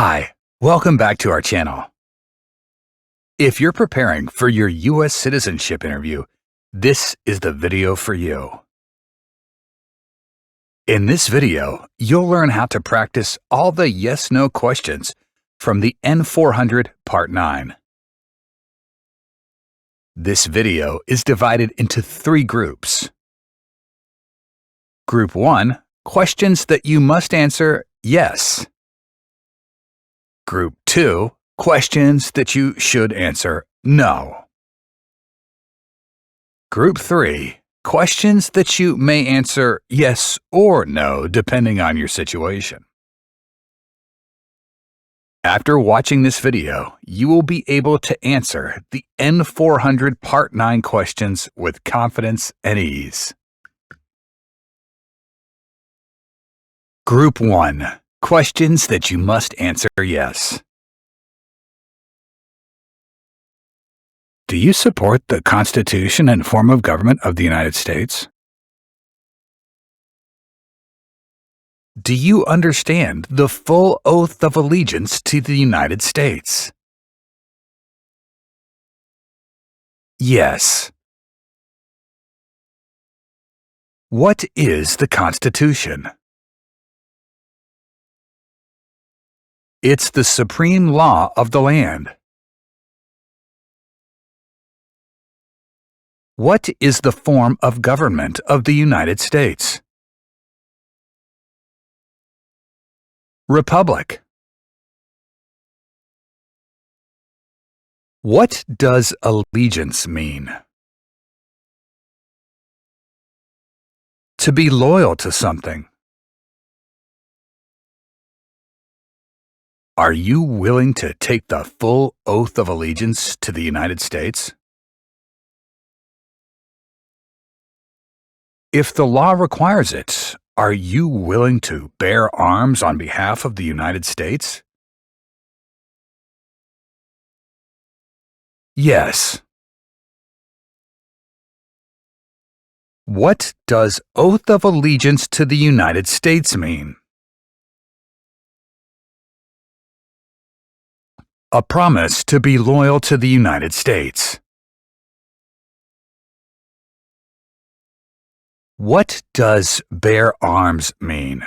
Hi, welcome back to our channel. If you're preparing for your U.S. citizenship interview, this is the video for you. In this video, you'll learn how to practice all the yes-no questions from the N-400 Part 9. This video is divided into 3 groups. Group 1, questions that you must answer yes. Group 2, questions that you should answer no. Group 3, questions that you may answer yes or no depending on your situation. After watching this video, you will be able to answer the N-400 Part 9 questions with confidence and ease. Group 1, questions that you must answer yes. Do you support the Constitution and form of government of the United States? Do you understand the full oath of allegiance to the United States? Yes. What is the Constitution? It's the supreme law of the land. What is the form of government of the United States? Republic. What does allegiance mean? To be loyal to something. Are you willing to take the full oath of allegiance to the United States? If the law requires it, are you willing to bear arms on behalf of the United States? Yes. What does oath of allegiance to the United States mean? A promise to be loyal to the United States. What does bear arms mean?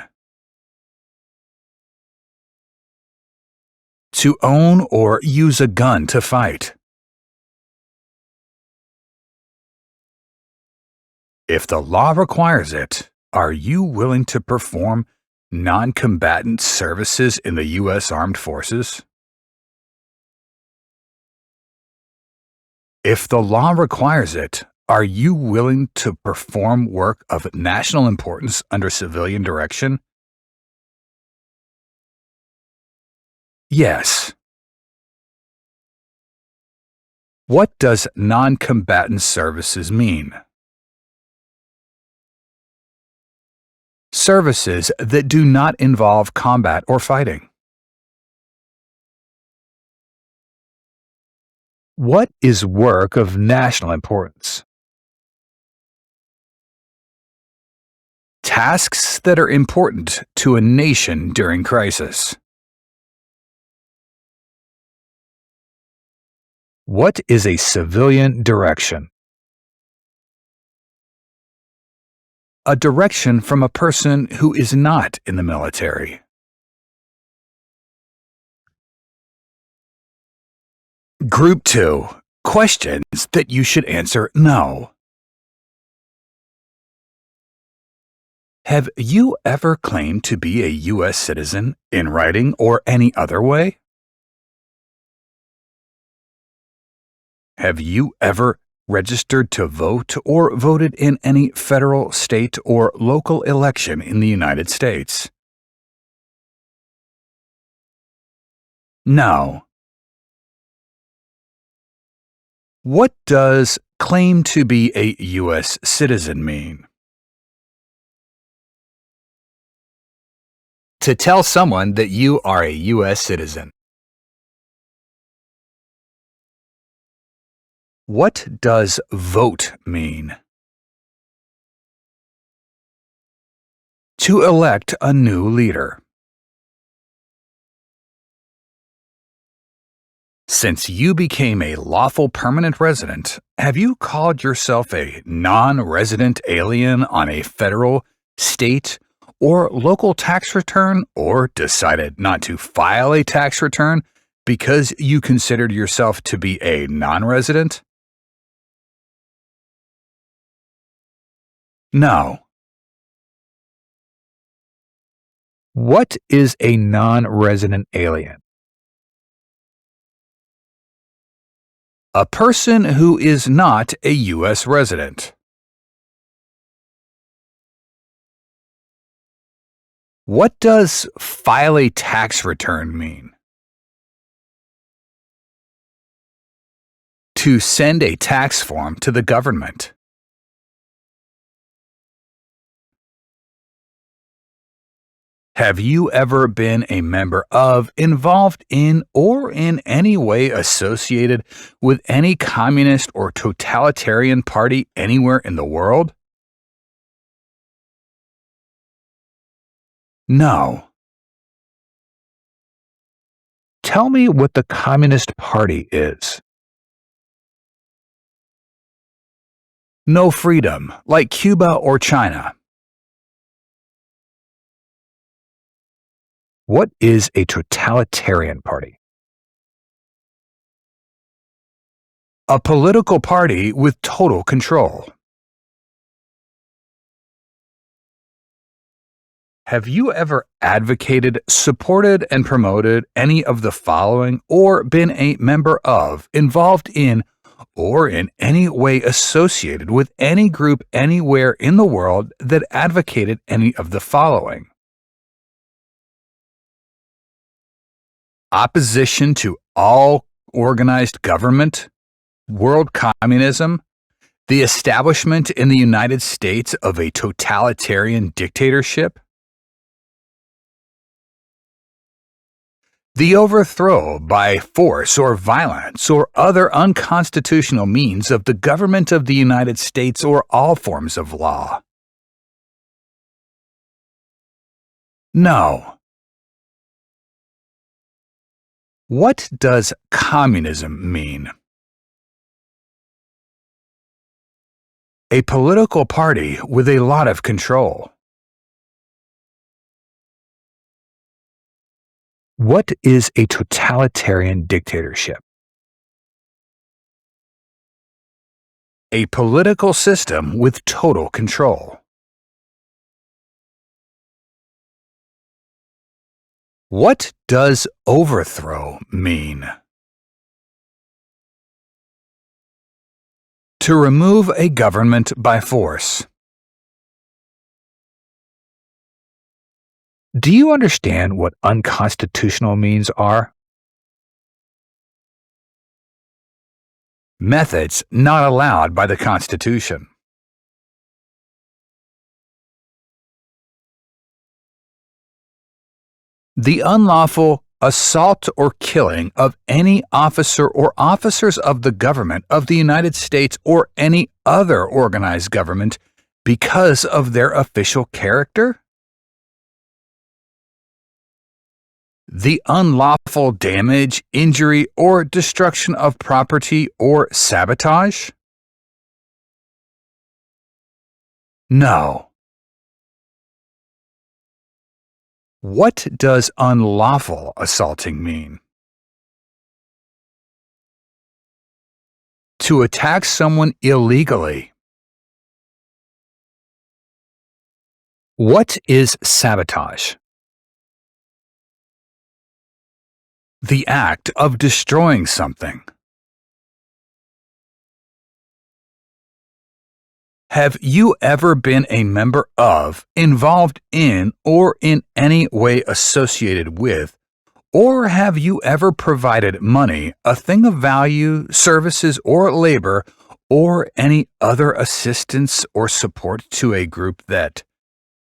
To own or use a gun to fight. If the law requires it, are you willing to perform non-combatant services in the U.S. Armed Forces? If the law requires it, are you willing to perform work of national importance under civilian direction? Yes. What does non-combatant services mean? Services that do not involve combat or fighting. What is work of national importance? Tasks that are important to a nation during crisis. What is a civilian direction? A direction from a person who is not in the military. Group 2, questions that you should answer no. Have you ever claimed to be a U.S. citizen in writing or any other way? Have you ever registered to vote or voted in any federal, state, or local election in the United States? No. What does claim to be a U.S. citizen mean? To tell someone that you are a U.S. citizen. What does vote mean? To elect a new leader. Since you became a lawful permanent resident, have you called yourself a non resident alien on a federal, state, or local tax return, or decided not to file a tax return because you considered yourself to be a non resident? No. What is a non resident alien? A person who is not a U.S. resident. What does file a tax return mean? To send a tax form to the government. Have you ever been a member of, involved in, or in any way associated with any communist or totalitarian party anywhere in the world? No. Tell me what the Communist Party is. No freedom, like Cuba or China. What is a totalitarian party? A political party with total control. Have you ever advocated, supported, and promoted any of the following, or been a member of, involved in, or in any way associated with any group anywhere in the world that advocated any of the following? Opposition to all organized government, world communism, the establishment in the United States of a totalitarian dictatorship, the overthrow by force or violence or other unconstitutional means of the government of the United States or all forms of law. No. What does communism mean? A political party with a lot of control. What is a totalitarian dictatorship? A political system with total control. What does overthrow mean? To remove a government by force. Do you understand what unconstitutional means are? Methods not allowed by the Constitution. The unlawful assault or killing of any officer or officers of the government of the United States or any other organized government because of their official character. The unlawful damage, injury, or destruction of property or sabotage. No. What does unlawful assaulting mean? To attack someone illegally. What is sabotage? The act of destroying something. Have you ever been a member of, involved in, or in any way associated with, or have you ever provided money, a thing of value, services, or labor, or any other assistance or support to a group that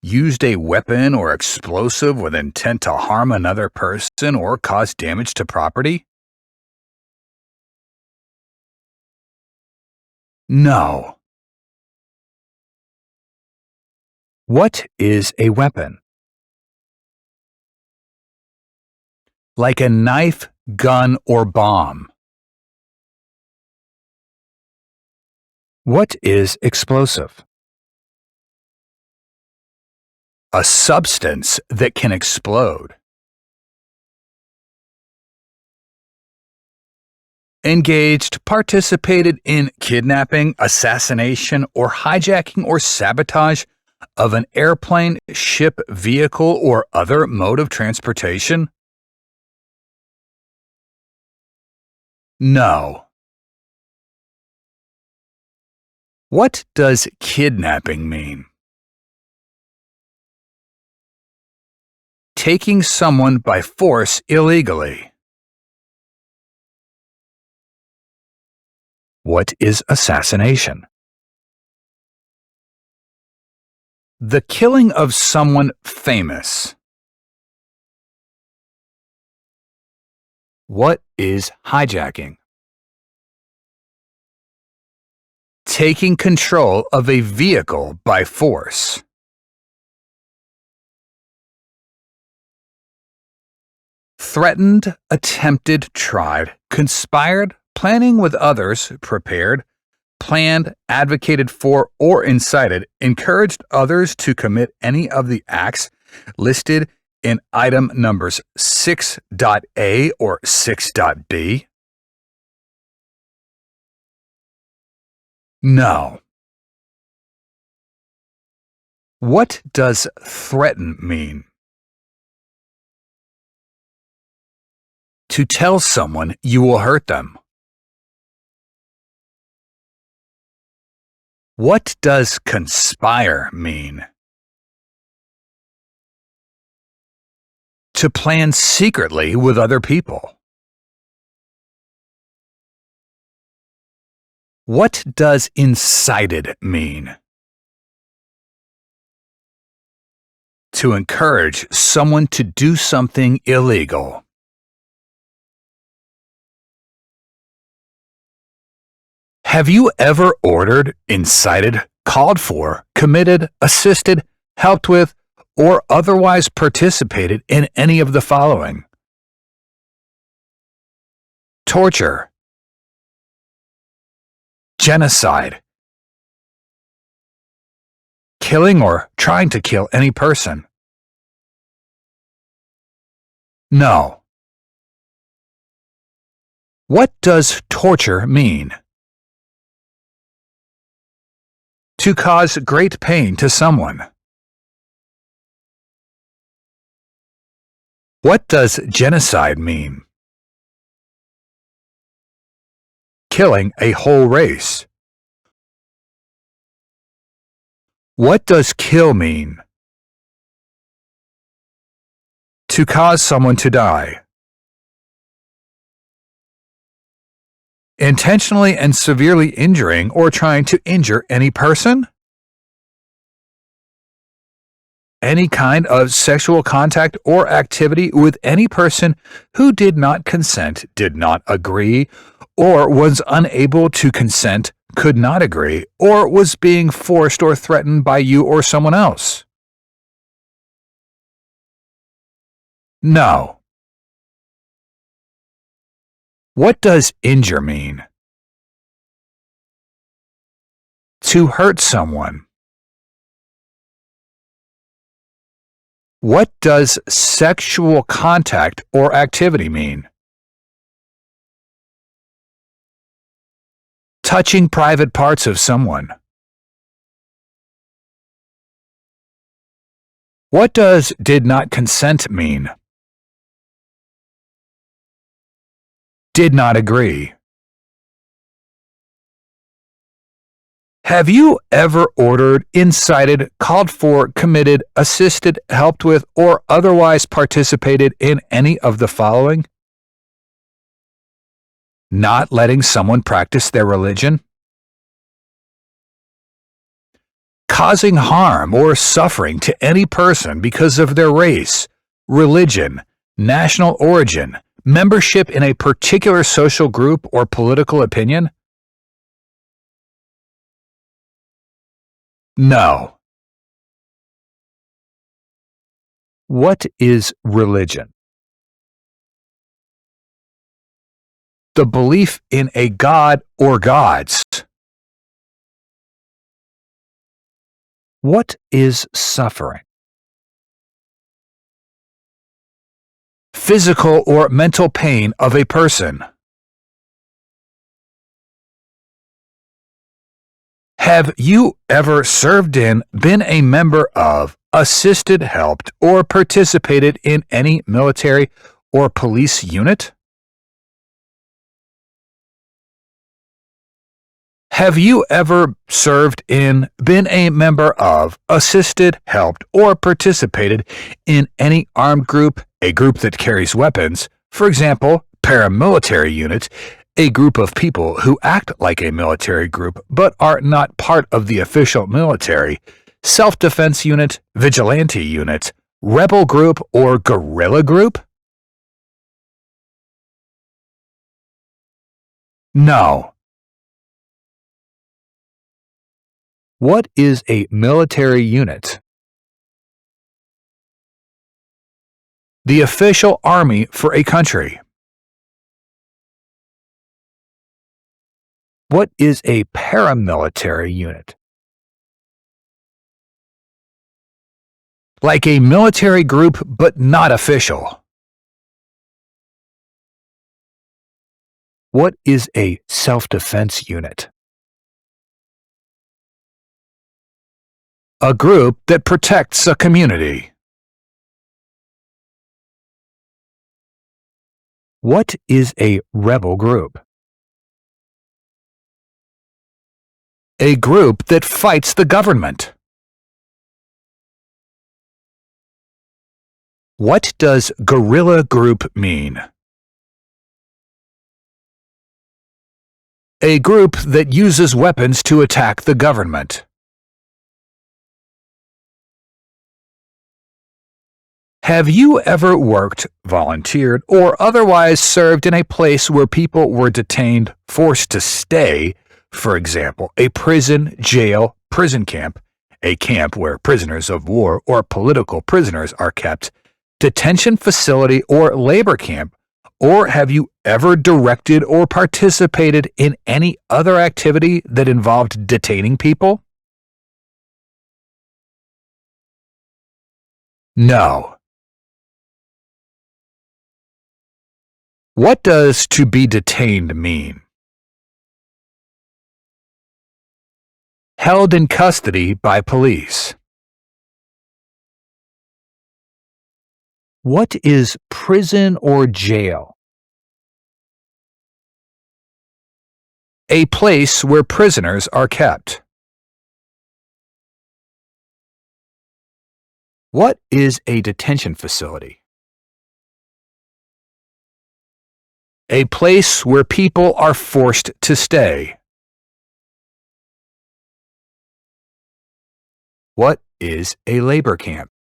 used a weapon or explosive with intent to harm another person or cause damage to property? No. What is a weapon? Like a knife, gun, or bomb. What is explosive? A substance that can explode. Engaged, participated in kidnapping, assassination, or hijacking or sabotage of an airplane, ship, vehicle, or other mode of transportation? No. What does kidnapping mean? Taking someone by force illegally. What is assassination? The killing of someone famous. What is hijacking? Taking control of a vehicle by force. Threatened, attempted, tried, conspired, planning with others, prepared, planned, advocated for, or incited, encouraged others to commit any of the acts listed in item numbers 6.A or 6.B? No. What does threaten mean? To tell someone you will hurt them. What does conspire mean? To plan secretly with other people. What does incited mean? To encourage someone to do something illegal. Have you ever ordered, incited, called for, committed, assisted, helped with, or otherwise participated in any of the following? Torture, genocide, killing or trying to kill any person? No. What does torture mean? To cause great pain to someone. What does genocide mean? Killing a whole race. What does kill mean? To cause someone to die. Intentionally and severely injuring or trying to injure any person? Any kind of sexual contact or activity with any person who did not consent, did not agree, or was unable to consent, could not agree, or was being forced or threatened by you or someone else? No. What does injure mean? To hurt someone. What does sexual contact or activity mean? Touching private parts of someone. What does did not consent mean? Did not agree. Have you ever ordered, incited, called for, committed, assisted, helped with, or otherwise participated in any of the following? Not letting someone practice their religion. Causing harm or suffering to any person because of their race, religion, national origin, membership in a particular social group or political opinion? No. What is religion? The belief in a god or gods. What is suffering? Physical or mental pain of a person. Have you ever served in, been a member of, assisted, helped, or participated in any military or police unit? Have you ever served in, been a member of, assisted, helped, or participated in any armed group, a group that carries weapons, for example, paramilitary units, a group of people who act like a military group but are not part of the official military, self-defense unit, vigilante unit, rebel group, or guerrilla group? No. What is a military unit? The official army for a country. What is a paramilitary unit? Like a military group, but not official. What is a self-defense unit? A group that protects a community. What is a rebel group? A group that fights the government. What does guerrilla group mean? A group that uses weapons to attack the government. Have you ever worked, volunteered, or otherwise served in a place where people were detained, forced to stay, for example, a prison, jail, prison camp, a camp where prisoners of war or political prisoners are kept, detention facility, or labor camp? Or have you ever directed or participated in any other activity that involved detaining people? No. What does to be detained mean? Held in custody by police. What is prison or jail? A place where prisoners are kept. What is a detention facility? A place where people are forced to stay. What is a labor camp?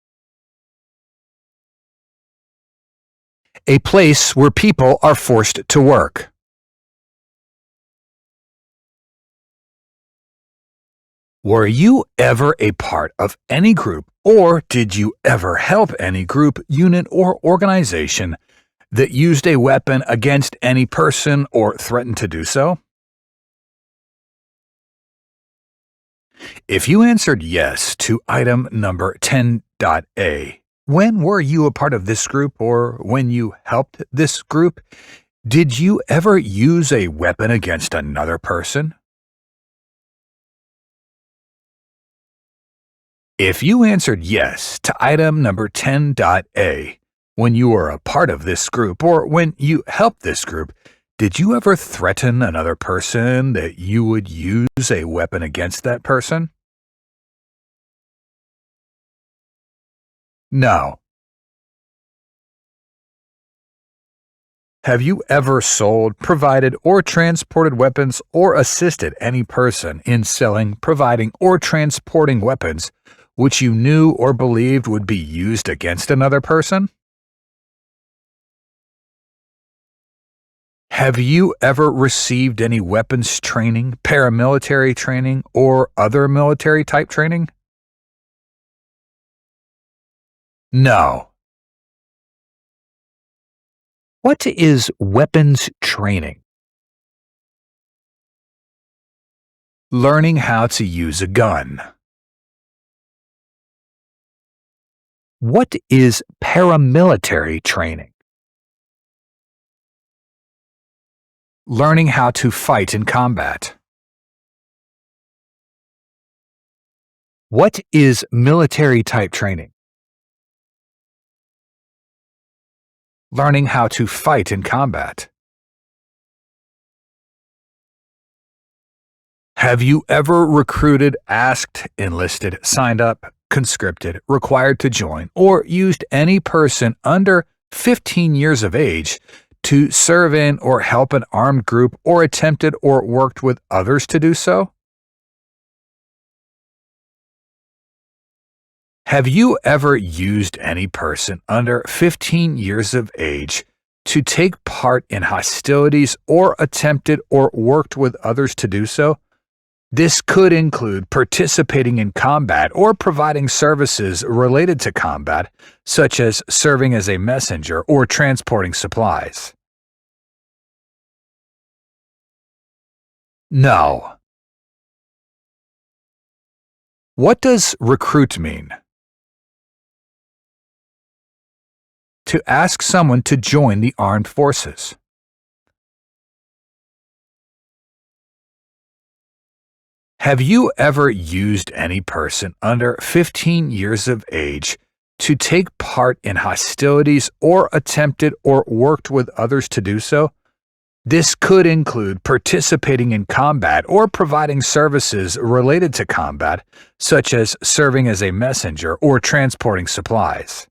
A place where people are forced to work. Were you ever a part of any group, or did you ever help any group, unit, or organization that used a weapon against any person or threatened to do so? If you answered yes to item number 10.A, when were you a part of this group or when you helped this group? Did you ever use a weapon against another person? If you answered yes to item number 10.A, when you were a part of this group or when you helped this group, did you ever threaten another person that you would use a weapon against that person? No. Have you ever sold, provided, or transported weapons or assisted any person in selling, providing, or transporting weapons which you knew or believed would be used against another person? Have you ever received any weapons training, paramilitary training, or other military type training? No. What is weapons training? Learning how to use a gun. What is paramilitary training? Learning how to fight in combat. What is military type training? Learning how to fight in combat. Have you ever recruited, asked, enlisted, signed up, conscripted, required to join, or used any person under 15 years of age to serve in or help an armed group or attempted or worked with others to do so? Have you ever used any person under 15 years of age to take part in hostilities or attempted or worked with others to do so? This could include participating in combat or providing services related to combat, such as serving as a messenger or transporting supplies. No. What does recruit mean? To ask someone to join the armed forces. Have you ever used any person under 15 years of age to take part in hostilities or attempted or worked with others to do so? This could include participating in combat or providing services related to combat, such as serving as a messenger or transporting supplies.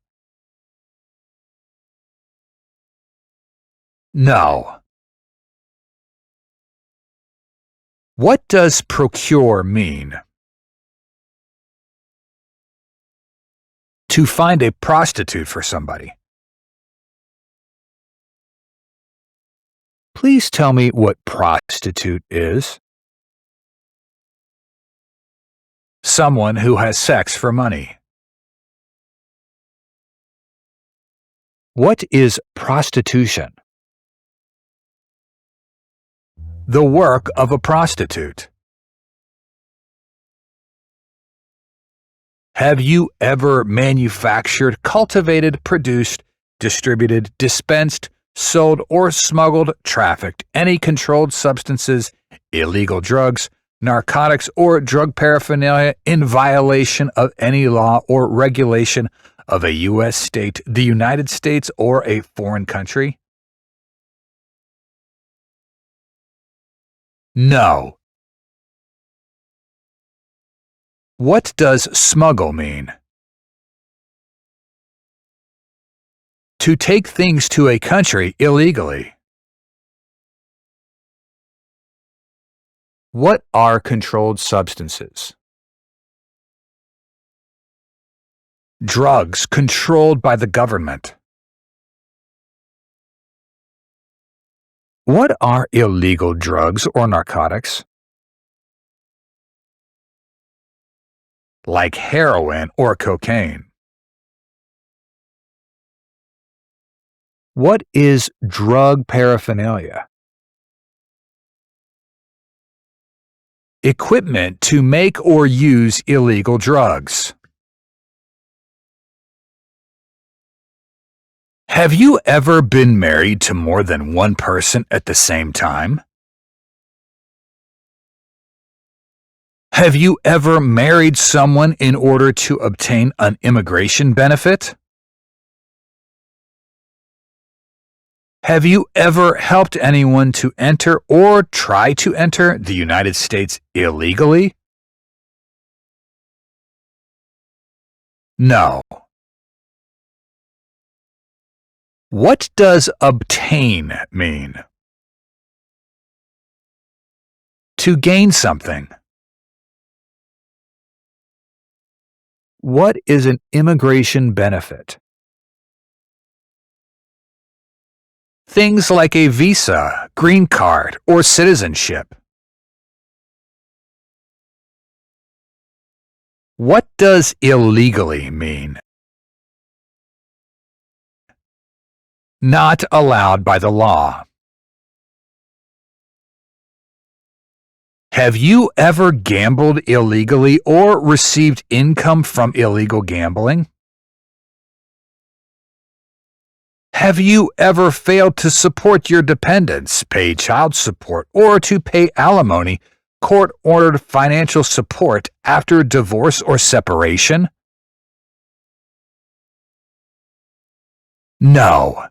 No. What does procure mean? To find a prostitute for somebody. Please tell me what prostitute is. Someone who has sex for money. What is prostitution? The work of a prostitute. Have you ever manufactured, cultivated, produced, distributed, dispensed, sold, or smuggled, trafficked any controlled substances, illegal drugs, narcotics, or drug paraphernalia in violation of any law or regulation of a U.S. state, the United States, or a foreign country? No. What does smuggle mean? To take things to a country illegally. What are controlled substances? Drugs controlled by the government. What are illegal drugs or narcotics? Like heroin or cocaine. What is drug paraphernalia? Equipment to make or use illegal drugs. Have you ever been married to more than one person at the same time? Have you ever married someone in order to obtain an immigration benefit? Have you ever helped anyone to enter or try to enter the United States illegally? No. What does obtain mean? To gain something. What is an immigration benefit? Things like a visa, green card, or citizenship. What does illegally mean? Not allowed by the law. Have you ever gambled illegally or received income from illegal gambling? Have you ever failed to support your dependents, pay child support, or to pay alimony, court-ordered financial support after divorce or separation? No.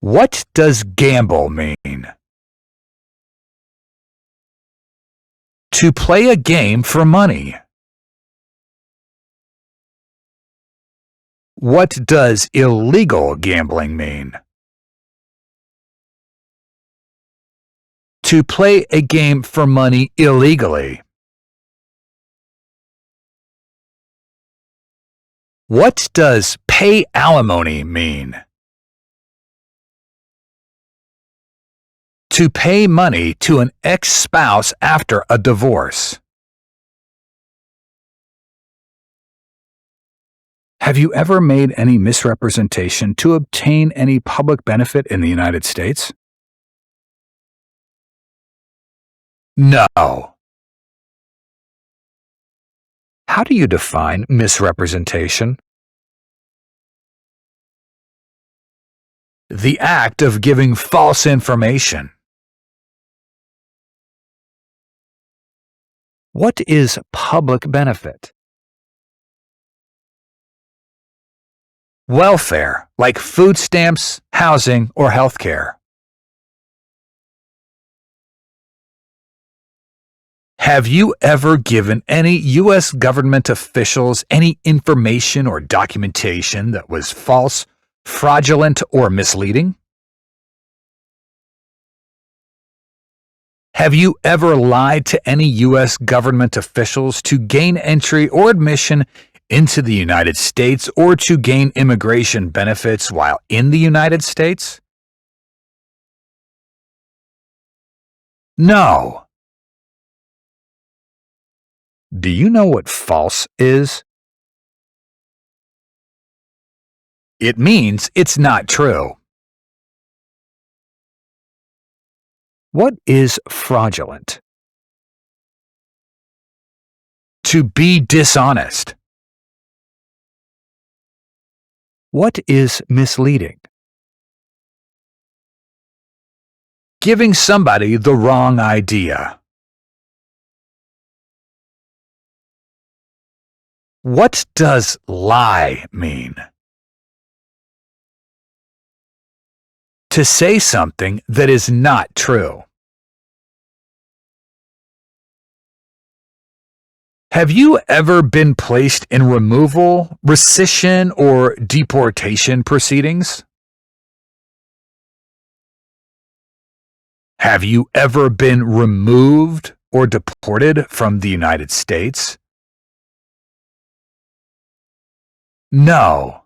What does gamble mean? To play a game for money. What does illegal gambling mean? To play a game for money illegally. What does pay alimony mean? To pay money to an ex-spouse after a divorce. Have you ever made any misrepresentation to obtain any public benefit in the United States? No. How do you define misrepresentation? The act of giving false information. What is public benefit? Welfare, like food stamps, housing, or health care. Have you ever given any U.S. government officials any information or documentation that was false, fraudulent, or misleading? Have you ever lied to any U.S. government officials to gain entry or admission into the United States or to gain immigration benefits while in the United States? No. Do you know what false is? It means it's not true. What is fraudulent? To be dishonest. What is misleading? Giving somebody the wrong idea. What does lie mean? To say something that is not true. Have you ever been placed in removal, rescission, or deportation proceedings? Have you ever been removed or deported from the United States? No.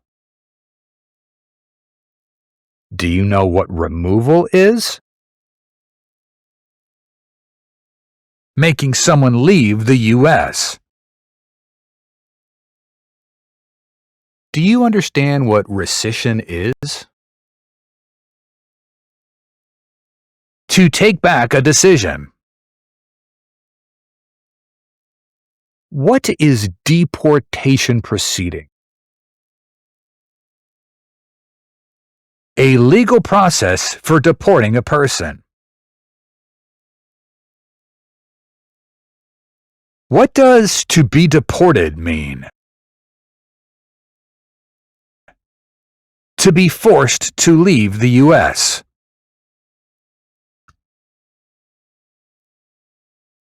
Do you know what removal is? Making someone leave the U.S. Do you understand what rescission is? To take back a decision. What is deportation proceeding? A legal process for deporting a person. What does to be deported mean? To be forced to leave the U.S.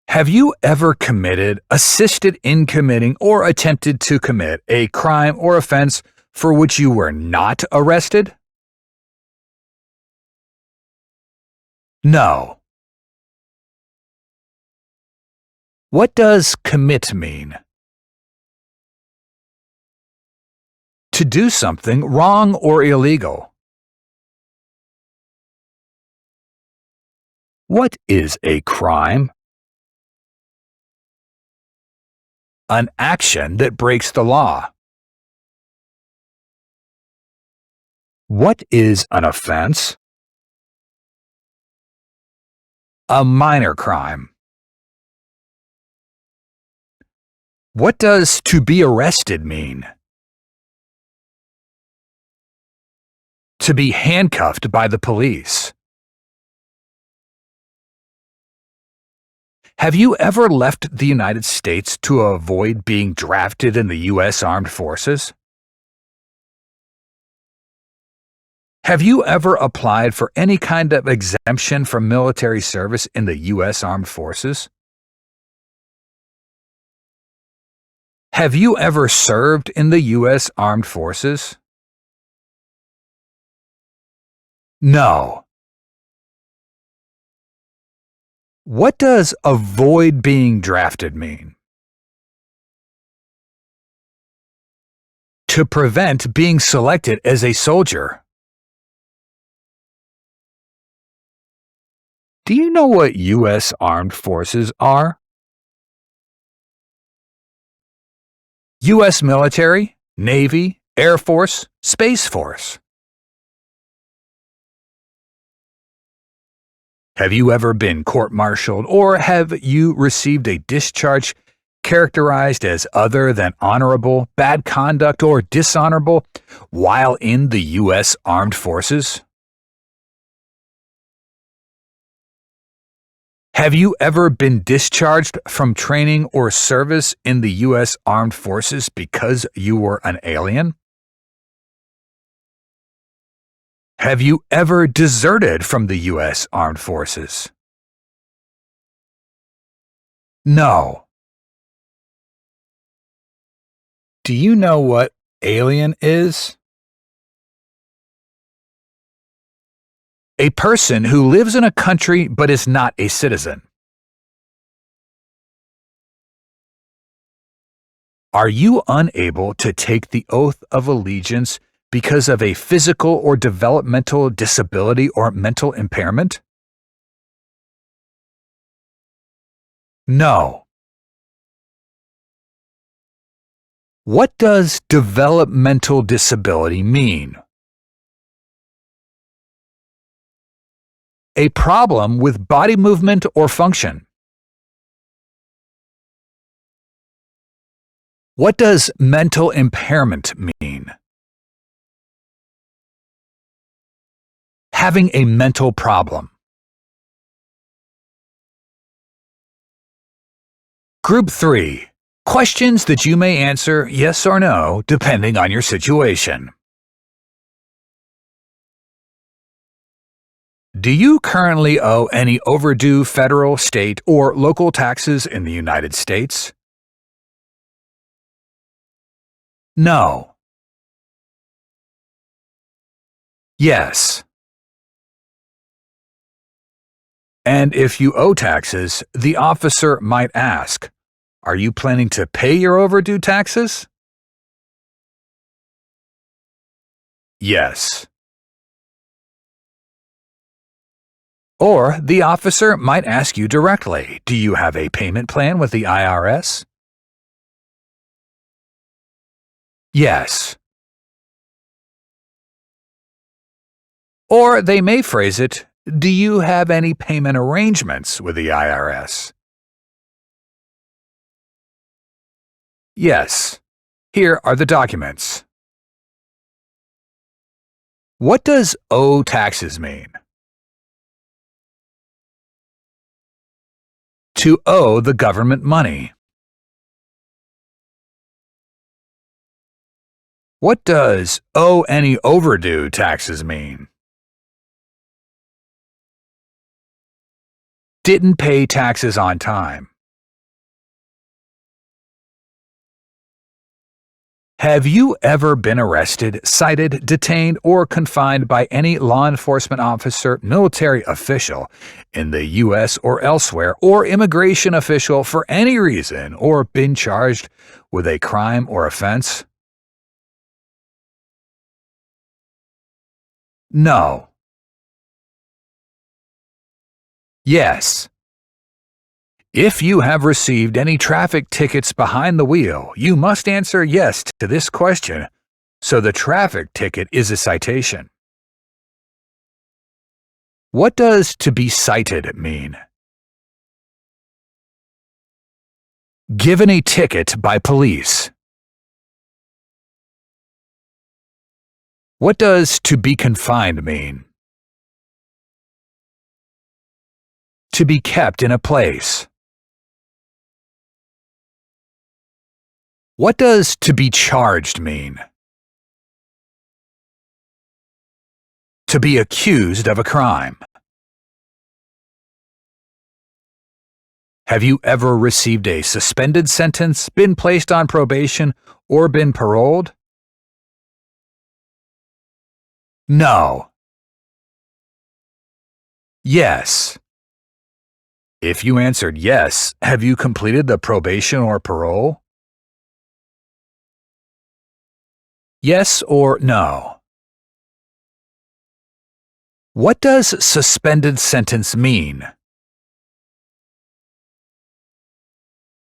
Have you ever committed, assisted in committing, or attempted to commit a crime or offense for which you were not arrested? No. What does commit mean? To do something wrong or illegal. What is a crime? An action that breaks the law. What is an offense? A minor crime. What does to be arrested mean? To be handcuffed by the police. Have you ever left the United States to avoid being drafted in the U.S. Armed Forces? Have you ever applied for any kind of exemption from military service in the U.S. Armed Forces? Have you ever served in the U.S. Armed Forces? No. What does avoid being drafted mean? To prevent being selected as a soldier. Do you know what U.S. Armed Forces are? U.S. Military, Navy, Air Force, Space Force. Have you ever been court-martialed or have you received a discharge characterized as other than honorable, bad conduct, or dishonorable while in the U.S. Armed Forces? Have you ever been discharged from training or service in the U.S. Armed Forces because you were an alien? Have you ever deserted from the U.S. Armed Forces? No. Do you know what alien is? A person who lives in a country but is not a citizen. Are you unable to take the oath of allegiance because of a physical or developmental disability or mental impairment? No. What does developmental disability mean? A problem with body movement or function. What does mental impairment mean? Having a mental problem. Group 3. Questions that you may answer yes or no depending on your situation. Do you currently owe any overdue federal, state, or local taxes in the United States? No. Yes. And if you owe taxes, the officer might ask, are you planning to pay your overdue taxes? Yes. Or the officer might ask you directly, do you have a payment plan with the IRS? Yes. Or they may phrase it, do you have any payment arrangements with the IRS? Yes. Here are the documents. What does owe taxes mean? To owe the government money. What does owe any overdue taxes mean? Didn't pay taxes on time. Have you ever been arrested, cited, detained, or confined by any law enforcement officer, military official in the U.S. or elsewhere, or immigration official for any reason, or been charged with a crime or offense? No. Yes. If you have received any traffic tickets behind the wheel, you must answer yes to this question, so the traffic ticket is a citation. What does to be cited mean? Given a ticket by police. What does to be confined mean? To be kept in a place. What does to be charged mean? To be accused of a crime. Have you ever received a suspended sentence, been placed on probation, or been paroled? No. Yes. If you answered yes, have you completed the probation or parole? Yes or no? What does suspended sentence mean?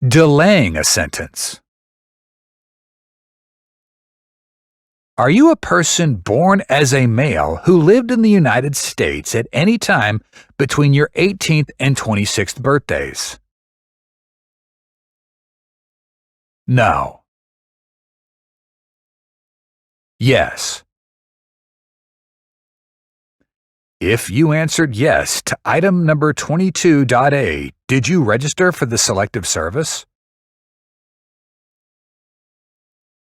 Delaying a sentence. Are you a person born as a male who lived in the United States at any time between your 18th and 26th birthdays? No. Yes. If you answered yes to item number 22.A, did you register for the Selective Service?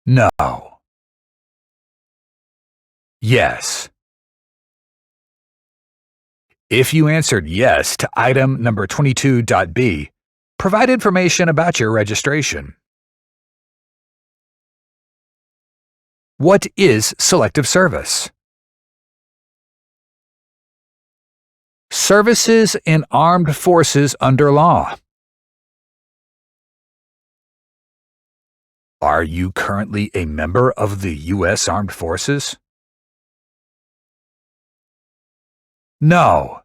No. Yes. If you answered yes to item number 22.B, provide information about your registration. What is Selective Service? Services in armed forces under law. Are you currently a member of the U.S. Armed Forces? No.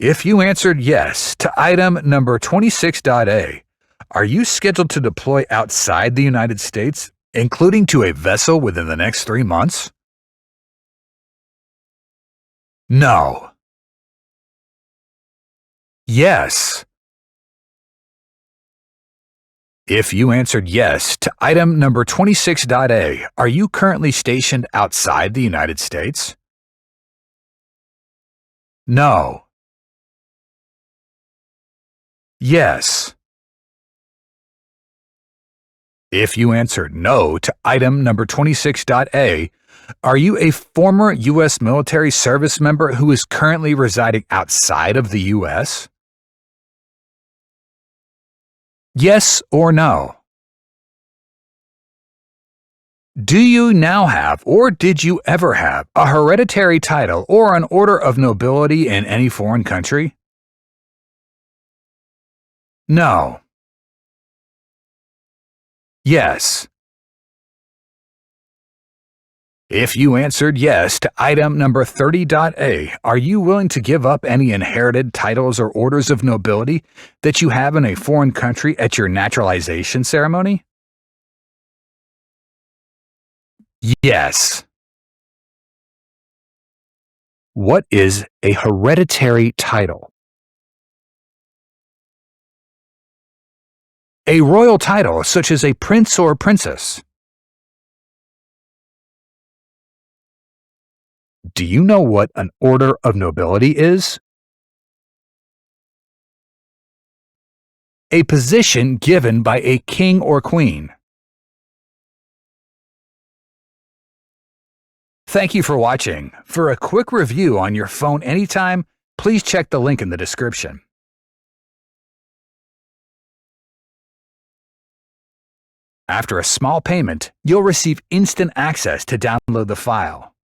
If you answered yes to item number 26.A, are you scheduled to deploy outside the United States, including to a vessel within the next 3 months? No. Yes. If you answered yes to item number 26.A, are you currently stationed outside the United States? No. Yes. If you answered no to item number 26.A, are you a former U.S. military service member who is currently residing outside of the U.S.? Yes or no? Do you now have, or did you ever have, a hereditary title or an order of nobility in any foreign country? No. Yes. If you answered yes to item number 30.A, are you willing to give up any inherited titles or orders of nobility that you have in a foreign country at your naturalization ceremony? Yes. What is a hereditary title? A royal title such as a prince or princess. Do you know what an order of nobility is? A position given by a king or queen. Thank you for watching. For a quick review on your phone anytime, please check the link in the description. After a small payment, you'll receive instant access to download the file.